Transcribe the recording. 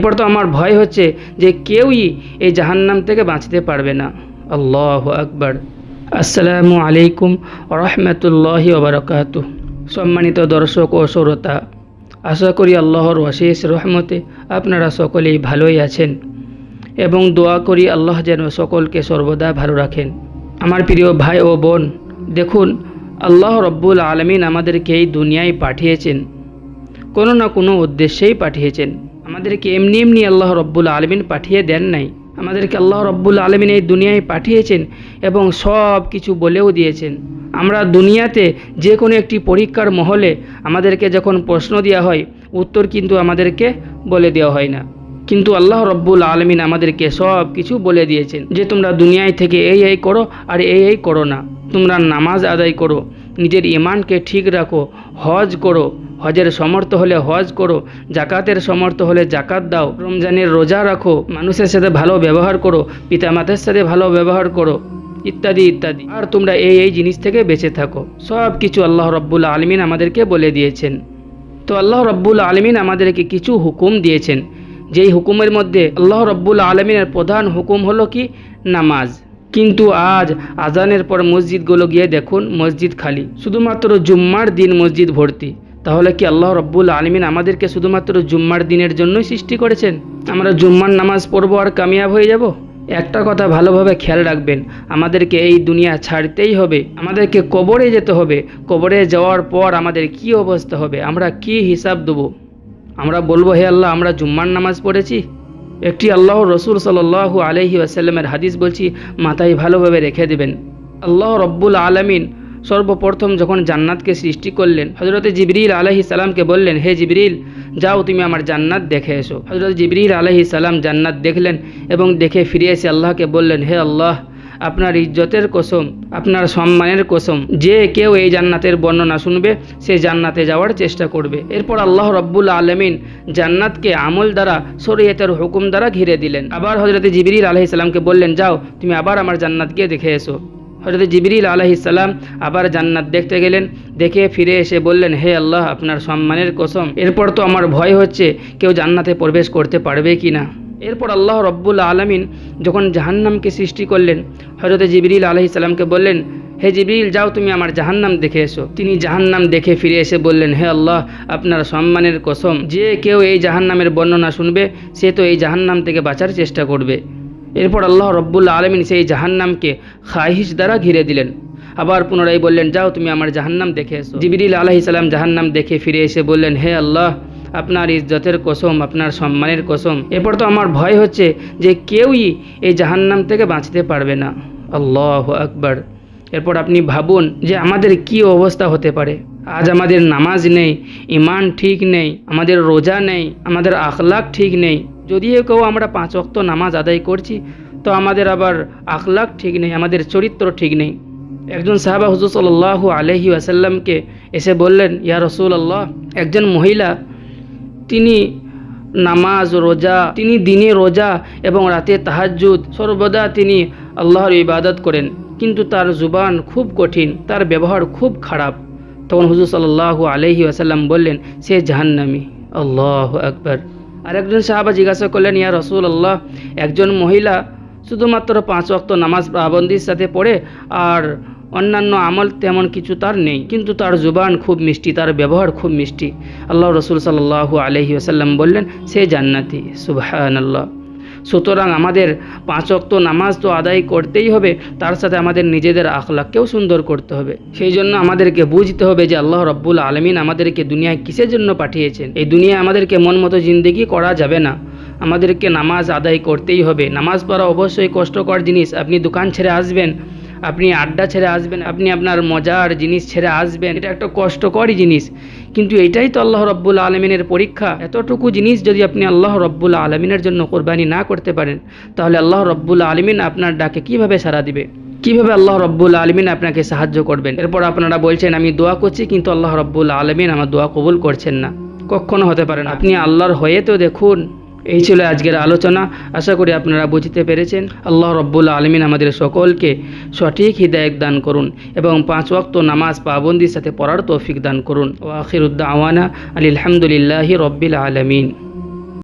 এরপর তো আমার ভয় হচ্ছে যে কেউই এই জাহান্নাম থেকে বাঁচতে পারবে না। আল্লাহু আকবার। আসসালামু আলাইকুম ওয়া রাহমাতুল্লাহি ওয়া বারাকাতুহু। সম্মানিত দর্শক ও শ্রোতা, আশা করি আল্লাহর অশেষ রহমতে আপনারা সকলেই ভালোই আছেন এবং দোয়া করি আল্লাহ যেন সকলকে সর্বদা ভালো রাখেন। আমার প্রিয় ভাই ও বোন, দেখুন, আল্লাহ রব্বুল আলামিন আমাদেরকে এই দুনিয়ায় পাঠিয়েছেন, কোনো না কোনো উদ্দেশ্যেই পাঠিয়েছেন। আমাদেরকে এমনি এমনি আল্লাহ রব্বুল আলামিন পাঠিয়ে দেন নাই। আমাদেরকে আল্লাহ রব্বুল আলামিন এই দুনিয়ায় পাঠিয়েছেন এবং সব কিছু বলেও দিয়েছেন। আমরা দুনিয়াতে যে কোনো একটি পরীক্ষার মহলে আমাদেরকে যখন প্রশ্ন দেওয়া হয়, উত্তর কিন্তু আমাদেরকে বলে দেওয়া হয় না। কিন্তু আল্লাহ রব্বুল আলামিন আমাদেরকে সব কিছু বলে দিয়েছেন যে তোমরা দুনিয়ায় থেকে এই করো আর এই করো না। তোমরা নামাজ আদায় করো, নিজের ঈমানকে ঠিক রাখো, হজ করো, হজের সমর্থ হলে হজ করো, জাকাতের সমর্থ হলে জাকাত দাও, রমজানের রোজা রাখো, মানুষের সাথে ভালো ব্যবহার করো, পিতামাতার সাথে ভালো ব্যবহার করো, ইত্যাদি ইত্যাদি। আর তোমরা এই জিনিস থেকে বেঁচে থাকো। সব কিছু আল্লাহ রব্বুল আলামিন আমাদেরকে বলে দিয়েছেন। তো আল্লাহ রব্বুল আলামিন আমাদেরকে কিছু হুকুম দিয়েছেন, যেই হুকুমের মধ্যে আল্লাহ রব্বুল আলামিনের প্রধান হুকুম হলো কি? নামাজ। কিন্তু আজ আজানের পর মসজিদগুলো গিয়ে দেখুন, মসজিদ খালি, শুধুমাত্র জুম্মার দিন মসজিদ ভর্তি। তাহলে কি আল্লাহ রব্বুল আলামিন আমাদেরকে শুধুমাত্র জুম্মার দিনের জন্যই সৃষ্টি করেছেন? আমরা জুম্মার নামাজ পড়বো আর কামিয়াব হয়ে যাব? একটা কথা ভালোভাবে খেয়াল রাখবেন, আমাদেরকে এই দুনিয়া ছাড়তেই হবে, আমাদেরকে কবরে যেতে হবে। কবরে যাওয়ার পর আমাদের কি অবস্থা হবে, আমরা কি হিসাব দেবো? আমরা বলবো, হে আল্লাহ, আমরা জুম্মার নামাজ পড়েছি? একটি আল্লাহর রসুল সাল্লাল্লাহু আলাইহি ওয়াসাল্লামের হাদিস বলছি, মাথায় ভালোভাবে রেখে দেবেন। আল্লাহ রব্বুল আলামিন সর্বপ্রথম যখন জান্নাতকে সৃষ্টি করলেন, হযরত জিবরিল আলাইহিস সালামকে বললেন, হে জিবরিল, যাও তুমি আমার জান্নাত দেখে এসো। হযরত জিবরিল আলাইহিস সালাম জান্নাত দেখলেন এবং দেখে ফিরে এসে আল্লাহকে বললেন, হে আল্লাহ, আপনার ইজ্জতের কসম, আপনার সম্মানের কসম, যে কেউ এই জান্নাতের বর্ণনা শুনবে সে জান্নাতে যাওয়ার চেষ্টা করবে। এরপর আল্লাহ রব্বুল আলামিন জান্নাতকে আমল দ্বারা, শরীয়তের হুকুম দ্বারা ঘিরে দিলেন। আবার হযরত জিবরিল আলাইহিস সালামকে বললেন, যাও তুমি আবার আমার জান্নাতকে দেখে এসো। হযরত জিবরিল আলাইহিস সালাম আবার জান্নাত দেখতে গেলেন, দেখে ফিরে এসে বললেন, হে আল্লাহ, আপনার সম্মানের কসম, এরপর তো আমার ভয় হচ্ছে কেউ জান্নাতে প্রবেশ করতে পারবে কি না। এরপর আল্লাহ রব্বুল আলামিন যখন জাহান্নামকে সৃষ্টি করলেন, হযরত জিবরিল আলাইহিস সালামকে বললেন, হে জিবরিল, যাও তুমি আমার জাহান্নাম দেখে এসো। তিনি জাহান্নাম দেখে ফিরে এসে বললেন, হে আল্লাহ, আপনার সম্মানের কসম, যে কেউ এই জাহান্নামের বর্ণনা শুনবে সে তো এই জাহান্নাম থেকে বাঁচার চেষ্টা করবে। এরপর আল্লাহ রব্বুল আলামিন সেই জাহান্নামকে খাহিশ দ্বারা ঘিরে দিলেন। আবার পুনরায় বললেন, যাও তুমি আমার জাহান্নাম দেখে এসো। জিবরিল আলাইহিস সালাম জাহান্নাম দেখে ফিরে এসে বললেন, হে আল্লাহ, আপনার ইজ্জতের কসম, আপনার সম্মানের কসম, এরপর তো আমার ভয় হচ্ছে যে কেউই এই জাহান্নাম থেকে বাঁচতে পারবে না। আল্লাহু আকবার। এরপর আপনি ভাবুন যে আমাদের কি অবস্থা হতে পারে। আজ আমাদের নামাজ নেই, ঈমান ঠিক নেই, আমাদের রোজা নেই, আমাদের আখলাক ঠিক নেই। যদিও কেউ আমরা 5 ওয়াক্ত নামাজ আদায় করছি, তো আমাদের আবার আখলাক ঠিক নেই, আমাদের চরিত্র ঠিক নেই। একজন সাহাবা হুজুর সাল্লাল্লাহু আলাইহি ওয়াসাল্লামকে এসে বললেন, ইয়া রাসূলুল্লাহ, একজন মহিলা, তিনি নামাজ রোজা, তিনি দিনে রোজা এবং রাতে তাহাজ্জুদ, সর্বদা তিনি আল্লাহর ইবাদত করেন, কিন্তু তার জুবান খুব কঠিন, তার ব্যবহার খুব খারাপ। তখন হুজুর সাল্লাল্লাহু আলাইহি ওয়াসাল্লাম বললেন, সে জাহান্নামী। আল্লাহু আকবার। আর একজন সাহাবা জিজ্ঞাসা করলেন, ইয়া রাসূলুল্লাহ, একজন মহিলা শুধুমাত্র 5 ওয়াক্ত নামাজ পাবন্দির সাথে পড়ে আর অন্যান্য আমল তেমন কিছু তার নেই, কিন্তু তার জুবান খুব মিষ্টি, তার ব্যবহার খুব মিষ্টি। আল্লাহ রসুল সাল্লাল্লাহু আলাইহি ওয়াসাল্লাম বললেন, সে জান্নাতি। সুবহানাল্লাহ। সুতরাং আমাদের 5 ওয়াক্ত নামাজ তো আদায় করতেই হবে, তার সাথে আমাদের নিজেদের আখলাককেও সুন্দর করতে হবে। সেই জন্য আমাদেরকে বুঝতে হবে যে আল্লাহ রব্বুল আলামিন আমাদেরকে দুনিয়ায় কিসের জন্য পাঠিয়েছেন। এই দুনিয়ায় আমাদেরকে মন মতো জিন্দেগি করা যাবে না, আমাদেরকে নামাজ আদায় করতেই হবে। নামাজ পড়া অবশ্যই কষ্টকর জিনিস। আপনি দোকান ছেড়ে আসবেন, আপনি আড্ডা ছেড়ে আসবেন, আপনি আপনার মজার জিনিস ছেড়ে আসবেন, এটা একটা কষ্টকরই জিনিস, কিন্তু এটাই তো আল্লাহ রব্বুল আলমিনের পরীক্ষা। এতটুকু জিনিস যদি আপনি আল্লাহ রব্বুল আলমিনের জন্য কোরবানি না করতে পারেন, তাহলে আল্লাহ রব্বুল আলমিন আপনার ডাকে কিভাবে সাড়া দিবে, কিভাবে আল্লাহ রব্বুল আলমিন আপনাকে সাহায্য করবেন? এরপর আপনারা বলছেন, আমি দোয়া করছি কিন্তু আল্লাহ রব্বুল আলমিন আমার দোয়া কবুল করছেন না। কখনো হতে পারে না। আপনি আল্লাহর হয়ে তো দেখুন। এই ছিল আজকের আলোচনা। আশা করি আপনারা বুঝতে পেরেছেন। আল্লাহ রব্বুল আলমিন আমাদের সকলকে সঠিক হিদায়াত দান করুন এবং 5 ওয়াক্ত নামাজ পাবন্দির সাথে পড়ার তৌফিক দান করুন। ওয়া আখিরুদ দাওয়ানা আলহামদুলিল্লাহি রব্বিল আলামিন।